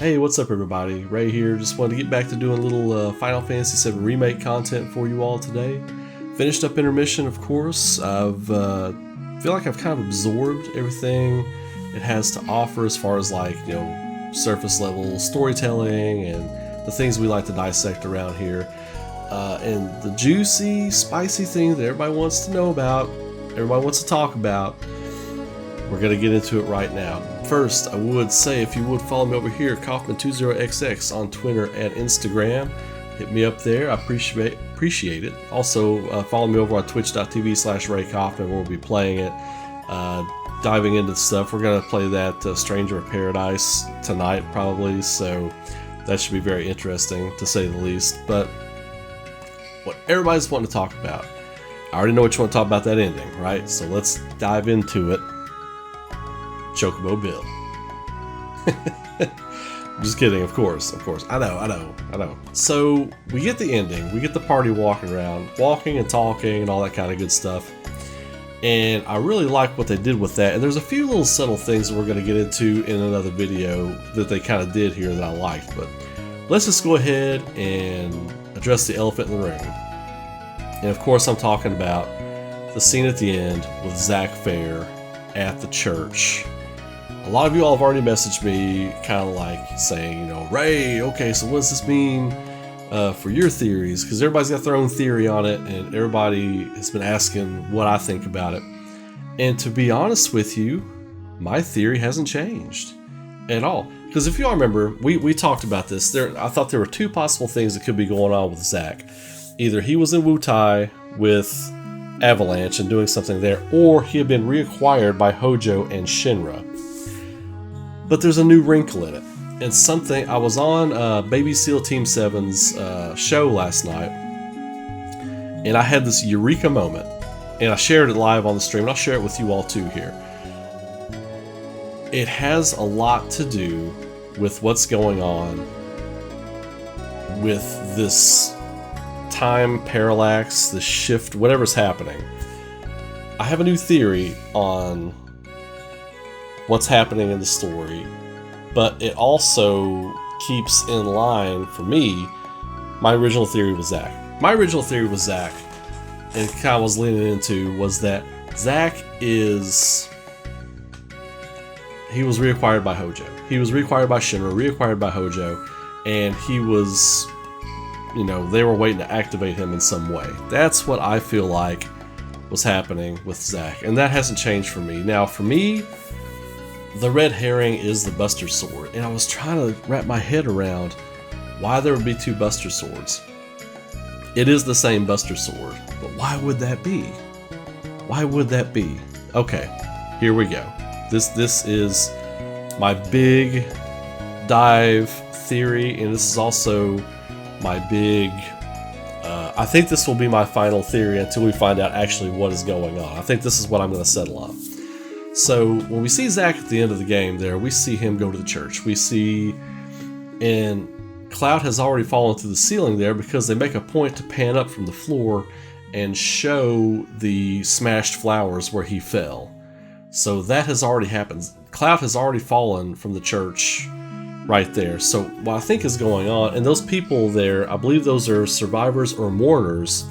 Hey, what's up everybody? Ray here. Just wanted to get back to doing a little Final Fantasy VII Remake content for you all today. Finished up Intermission, of course. Feel like I've kind of absorbed everything it has to offer as far as surface level storytelling and the things we like to dissect around here. And the juicy, spicy thing that everybody wants to know about, everybody wants to talk about, we're going to get into it right now. First, I would say if you would follow me over here, Kaufman20XX on Twitter and Instagram. Hit me up there. I appreciate it. Also, follow me over on twitch.tv/Ray Kaufman where we'll be playing it. Diving into stuff. We're going to play that Stranger of Paradise tonight probably, so that should be very interesting to say the least. But what everybody's wanting to talk about, I already know what you want to talk about, that ending, right? So let's dive into it. Chocobo Bill. I'm just kidding, of course. I know. So we get the ending. We get the party walking around, walking and talking and all that kind of good stuff. And I really like what they did with that. And there's a few little subtle things that we're going to get into in another video that they kind of did here that I liked. But let's just go ahead and address the elephant in the room. And of course I'm talking about the scene at the end with Zack Fair at the church. A lot of you all have already messaged me kind of like saying, Ray, okay, so what does this mean for your theories? Because everybody's got their own theory on it, and everybody has been asking what I think about it. And to be honest with you, my theory hasn't changed at all. Because if you all remember, we talked about this. I thought there were two possible things that could be going on with Zack. Either he was in Wutai with Avalanche and doing something there, or he had been reacquired by Hojo and Shinra. But there's a new wrinkle in it. And something, I was on Baby Seal Team 7's show last night, and I had this eureka moment, and I shared it live on the stream, and I'll share it with you all too here. It has a lot to do with what's going on with this time parallax, the shift, whatever's happening. I have a new theory on what's happening in the story, but it also keeps in line, for me, my original theory with Zack. My original theory with Zack, and kind of was leaning into, was that Zack he was reacquired by Hojo. He was reacquired by Shinra, reacquired by Hojo, and he was, they were waiting to activate him in some way. That's what I feel like was happening with Zack, and that hasn't changed for me. Now, for me, the red herring is the Buster Sword, and I was trying to wrap my head around why there would be two Buster Swords. It is the same Buster Sword, but why would that be? Why would that be? Okay, here we go. This is my big dive theory, and this is also my big... I think this will be my final theory until we find out actually what is going on. I think this is what I'm going to settle on. So when we see Zack at the end of the game there, we see him go to the church. We see, and Cloud has already fallen through the ceiling there because they make a point to pan up from the floor and show the smashed flowers where he fell. So that has already happened. Cloud has already fallen from the church right there. So what I think is going on, and those people there, I believe those are survivors or mourners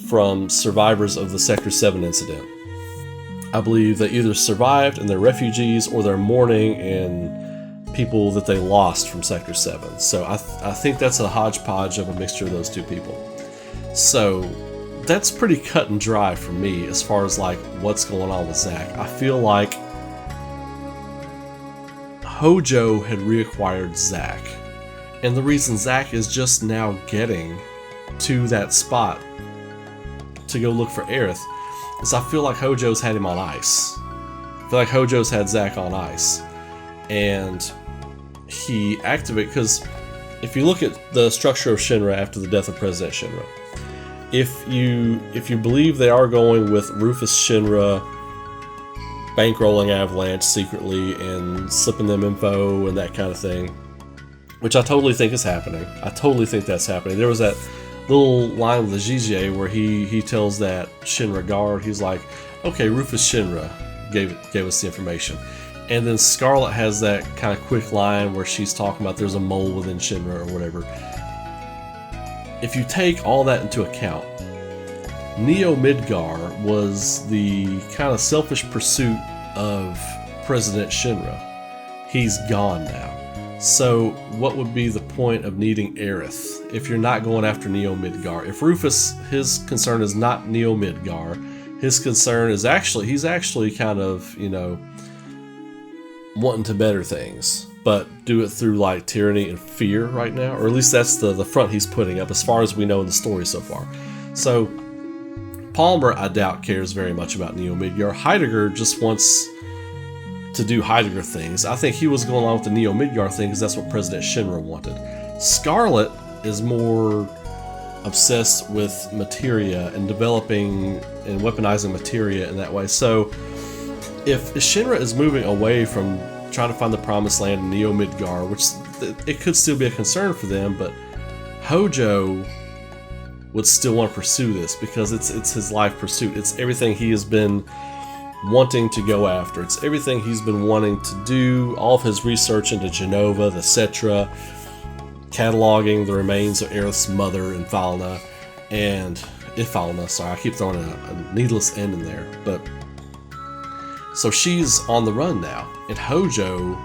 from survivors of the Sector 7 incident. I believe they either survived and they're refugees, or they're mourning and people that they lost from Sector 7. So I think that's a hodgepodge of a mixture of those two people. So that's pretty cut and dry for me as far as what's going on with Zack. I feel like Hojo had reacquired Zack, and the reason Zack is just now getting to that spot to go look for Aerith is I feel like Hojo's had him on ice. I feel like Hojo's had Zack on ice. And he activated, because if you look at the structure of Shinra after the death of President Shinra, if you believe they are going with Rufus Shinra bankrolling Avalanche secretly and slipping them info and that kind of thing, which I totally think is happening. I totally think that's happening. There was that little line with the Jijie where he tells that Shinra guard, he's like, okay, Rufus Shinra gave us the information. And then Scarlet has that kind of quick line where she's talking about there's a mole within Shinra or whatever. If you take all that into account, Neo Midgar was the kind of selfish pursuit of President Shinra. He's gone now. So what would be the point of needing Aerith if you're not going after Neo Midgar? If Rufus, his concern is not Neo Midgar, his concern is he's actually kind of, you know, wanting to better things, but do it through like tyranny and fear right now, or at least that's the front he's putting up as far as we know in the story so far. So Palmer, I doubt, cares very much about Neo Midgar. Heidegger just wants to do Heidegger things. I think he was going along with the Neo Midgar thing because that's what President Shinra wanted. Scarlet is more obsessed with materia and developing and weaponizing materia in that way. So if Shinra is moving away from trying to find the Promised Land in Neo Midgar, which it could still be a concern for them, but Hojo would still want to pursue this because it's his life pursuit. It's everything he has been wanting to go after. It's everything he's been wanting to do. All of his research into Genova, the Cetra, cataloging the remains of Aerith's mother and Falna, and Ifalna. Sorry, I keep throwing a needless N in there. But so she's on the run now, and Hojo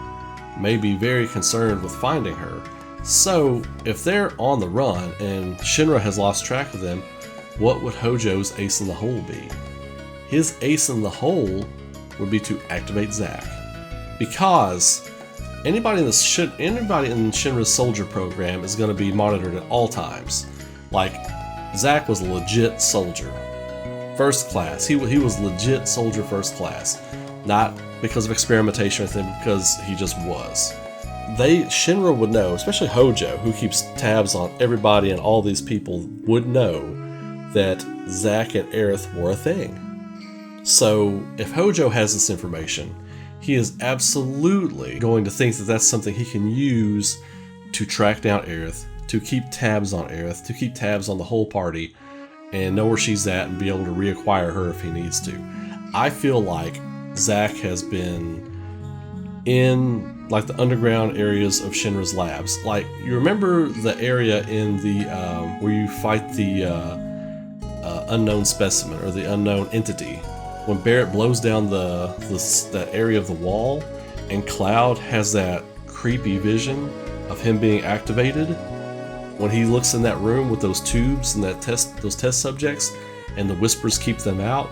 may be very concerned with finding her. So if they're on the run and Shinra has lost track of them, what would Hojo's ace in the hole be? His ace in the hole would be to activate Zack, because anybody in Shinra's soldier program is going to be monitored at all times. Like, Zack was a legit soldier, first class. He was legit soldier first class, not because of experimentation with him, because he just was. Shinra would know, especially Hojo, who keeps tabs on everybody and all these people, would know that Zack and Aerith were a thing. So if Hojo has this information, he is absolutely going to think that that's something he can use to track down Aerith, to keep tabs on Aerith, to keep tabs on the whole party, and know where she's at and be able to reacquire her if he needs to. I feel like Zack has been in like the underground areas of Shinra's labs. Like, you remember the area in the where you fight the unknown specimen or the unknown entity? When Barrett blows down that area of the wall, and Cloud has that creepy vision of him being activated, when he looks in that room with those tubes and those test subjects, and the whispers keep them out.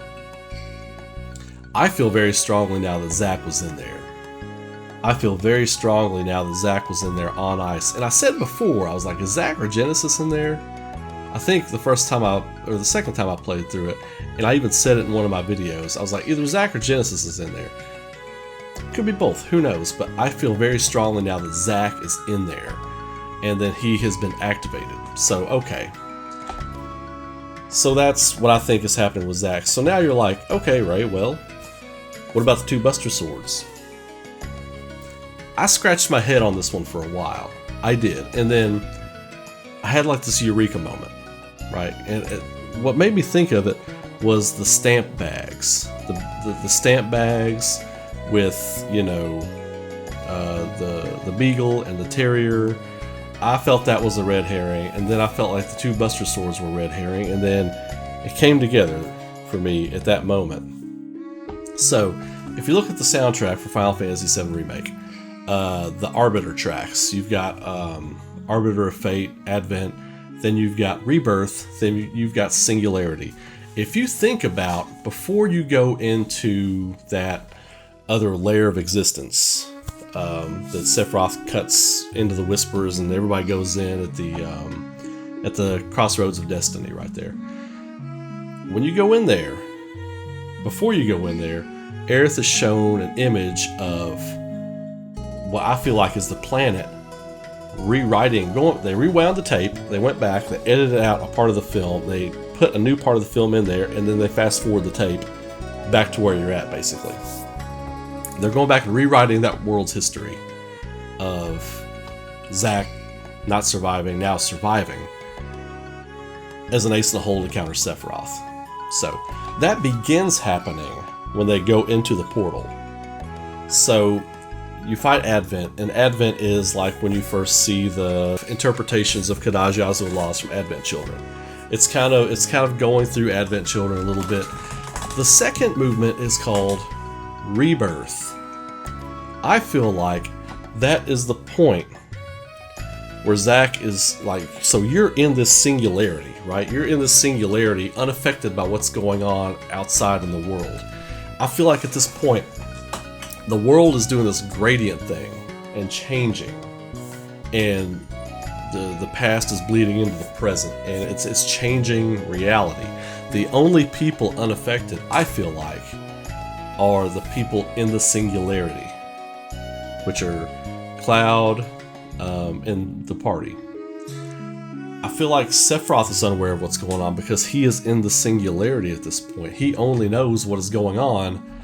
I feel very strongly now that Zack was in there. I feel very strongly now that Zack was in there on ice. And I said before, I was like, is Zack or Genesis in there? I think the second time I played through it, and I even said it in one of my videos, I was like, either Zack or Genesis is in there. Could be both, who knows, but I feel very strongly now that Zack is in there, and then he has been activated. So, okay. So that's what I think is happening with Zack. So now you're like, okay, Ray, well, what about the two Buster Swords? I scratched my head on this one for a while. I did, and then I had like this eureka moment, right? And what made me think of it was the stamp bags, the stamp bags with, you know, the beagle and the terrier. I felt that was a red herring, and then I felt like the two Buster Swords were red herring, and then it came together for me at that moment. So, if you look at the soundtrack for Final Fantasy VII Remake, the Arbiter tracks, you've got Arbiter of Fate, Advent, then you've got Rebirth, then you've got Singularity. If you think about, before you go into that other layer of existence that Sephiroth cuts into the Whispers and everybody goes in at the crossroads of destiny right there. When you go in there, before you go in there, Aerith is shown an image of what I feel like is the planet rewriting. They rewound the tape, they went back, they edited out a part of the film, they put a new part of the film in there, and then they fast forward the tape back to where you're at, basically. They're going back and rewriting that world's history of Zack not surviving, now surviving, as an ace in the hole to counter Sephiroth. So, that begins happening when they go into the portal. So you fight Advent, and Advent is like when you first see the interpretations of Kadaji Azu laws from Advent Children. It's kind of going through Advent Children a little bit. The second movement is called Rebirth. I feel like that is the point where Zack is like, so you're in this singularity, right? You're in this singularity unaffected by what's going on outside in the world. I feel like at this point, the world is doing this gradient thing and changing, and the past is bleeding into the present, and it's changing reality. The only people unaffected, I feel like, are the people in the singularity, which are Cloud and the party. I feel like Sephiroth is unaware of what's going on because he is in the singularity at this point. He only knows what is going on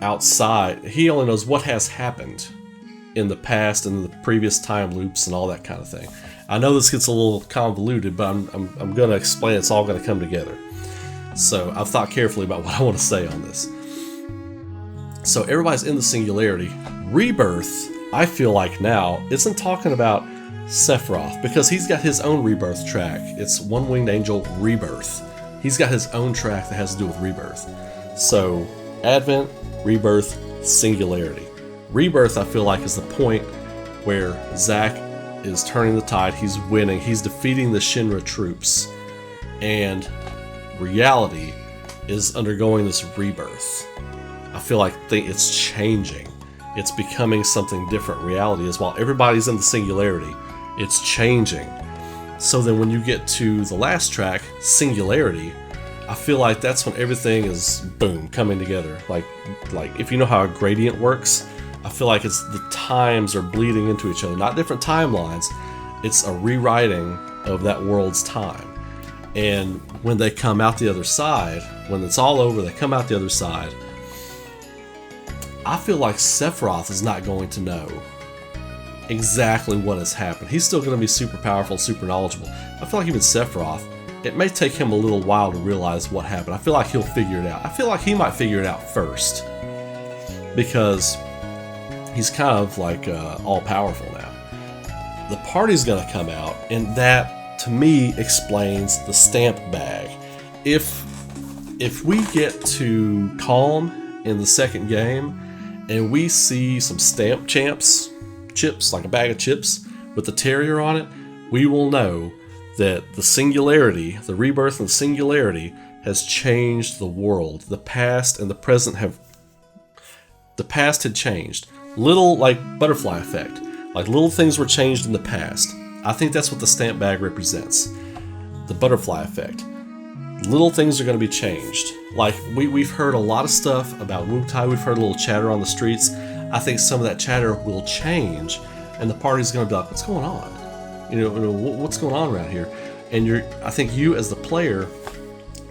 outside. He only knows what has happened in the past and the previous time loops and all that kind of thing. I know this gets a little convoluted, but I'm going to explain. It's all going to come together. So I've thought carefully about what I want to say on this. So everybody's in the singularity. Rebirth, I feel like now, isn't talking about Sephiroth, because he's got his own Rebirth track. It's One Winged Angel Rebirth. He's got his own track that has to do with Rebirth. So Advent, Rebirth, Singularity. Rebirth, I feel like, is the point where Zack is turning the tide. He's winning. He's defeating the Shinra troops. And reality is undergoing this rebirth. I feel like it's changing. It's becoming something different. Reality is, while everybody's in the singularity, it's changing. So then when you get to the last track, Singularity, I feel like that's when everything is, boom, coming together. Like if you know how a gradient works, I feel like it's the times are bleeding into each other. Not different timelines. It's a rewriting of that world's time. And when they come out the other side, when it's all over, they come out the other side, I feel like Sephiroth is not going to know exactly what has happened. He's still going to be super powerful, super knowledgeable. I feel like even Sephiroth, it may take him a little while to realize what happened. I feel like he'll figure it out. I feel like he might figure it out first, because he's kind of like all powerful now. The party's going to come out, and that, to me, explains the stamp bag. If we get to Calm in the second game, and we see some stamp chips, like a bag of chips with the terrier on it, we will know that the singularity, the rebirth and the singularity, has changed the world. The past and the present have... The past had changed. Little, like, butterfly effect. Like, little things were changed in the past. I think that's what the stamp bag represents. The butterfly effect. Little things are going to be changed. Like, we've heard a lot of stuff about Wutai. We've heard a little chatter on the streets. I think some of that chatter will change, and the party's going to be like, what's going on? You know, what's going on around here? And I think you as the player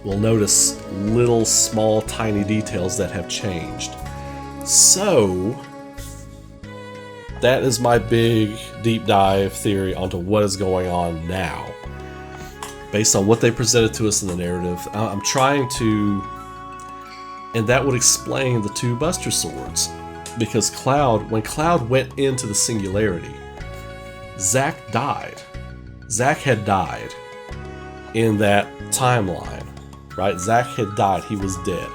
will notice little, small, tiny details that have changed. So that is my big deep dive theory onto what is going on now, based on what they presented to us in the narrative. I'm trying to, and that would explain the two Buster Swords, because when Cloud went into the singularity, Zack died. Zack had died in that timeline, right? Zack had died. He was dead.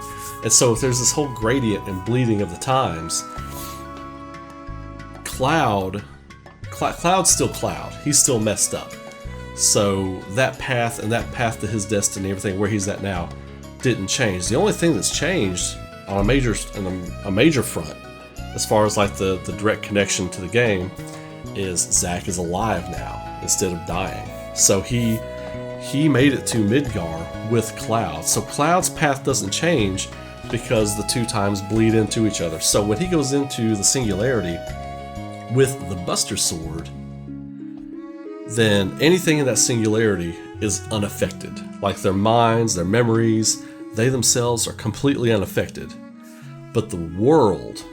And so if there's this whole gradient and bleeding of the times, Cloud's still Cloud. He's still messed up. So that path to his destiny, everything where he's at now, didn't change. The only thing that's changed on a major front, as far as like the direct connection to the game, is Zack is alive now instead of dying. So he made it to Midgar with Cloud. So Cloud's path doesn't change because the two times bleed into each other. So when he goes into the singularity with the Buster Sword, then anything in that singularity is unaffected. Like their minds, their memories, they themselves are completely unaffected. But the world,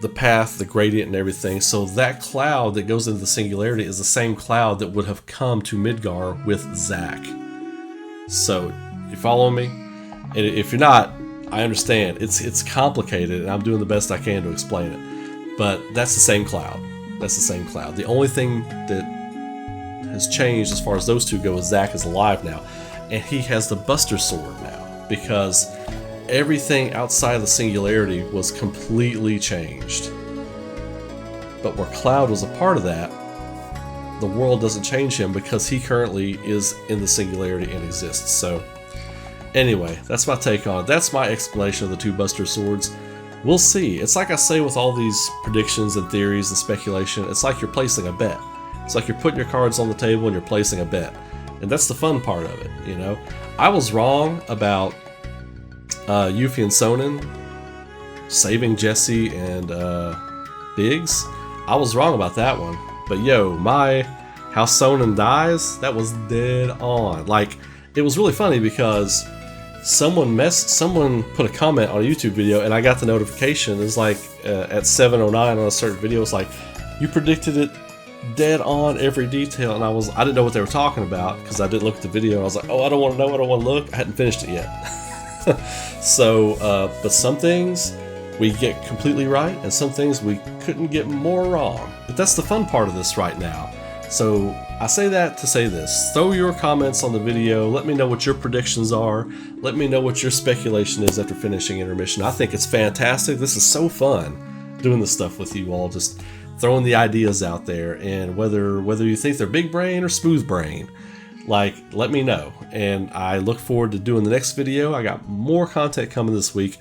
the path, the gradient and everything, so that Cloud that goes into the singularity is the same Cloud that would have come to Midgar with Zack. So, you following me? And if you're not, I understand. It's complicated, and I'm doing the best I can to explain it. But that's the same cloud. That's the same cloud. The only thing that has changed as far as those two go is Zack is alive now. And he has the Buster Sword now. Because everything outside of the Singularity was completely changed. But where Cloud was a part of that, the world doesn't change him because he currently is in the Singularity and exists. So, anyway, that's my take on it. That's my explanation of the two Buster Swords. We'll see. It's like I say with all these predictions and theories and speculation, it's like you're placing a bet. It's like you're putting your cards on the table and you're placing a bet. And that's the fun part of it, you know? I was wrong about Yuffie and Sonnen saving Jesse and Biggs. I was wrong about that one. But yo, how Sonnen dies, that was dead on. Like, it was really funny because someone put a comment on a YouTube video and I got the notification. It was like at 7:09 on a certain video. It's like, you predicted it dead on every detail, and I didn't know what they were talking about because I didn't look at the video. And I was like, oh, I don't want to know, I don't want to look. I hadn't finished it yet. So, but some things we get completely right, and some things we couldn't get more wrong. But that's the fun part of this right now. So I say that to say this. Throw your comments on the video. Let me know what your predictions are. Let me know what your speculation is after finishing Intermission. I think it's fantastic. This is so fun doing this stuff with you all. Just throwing the ideas out there. And whether you think they're big brain or smooth brain, like, let me know. And I look forward to doing the next video. I got more content coming this week.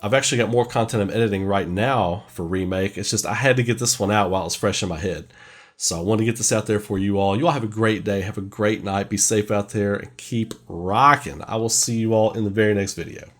I've actually got more content I'm editing right now for Remake. It's just I had to get this one out while it was fresh in my head. So I want to get this out there for you all. You all have a great day. Have a great night. Be safe out there and keep rocking. I will see you all in the very next video.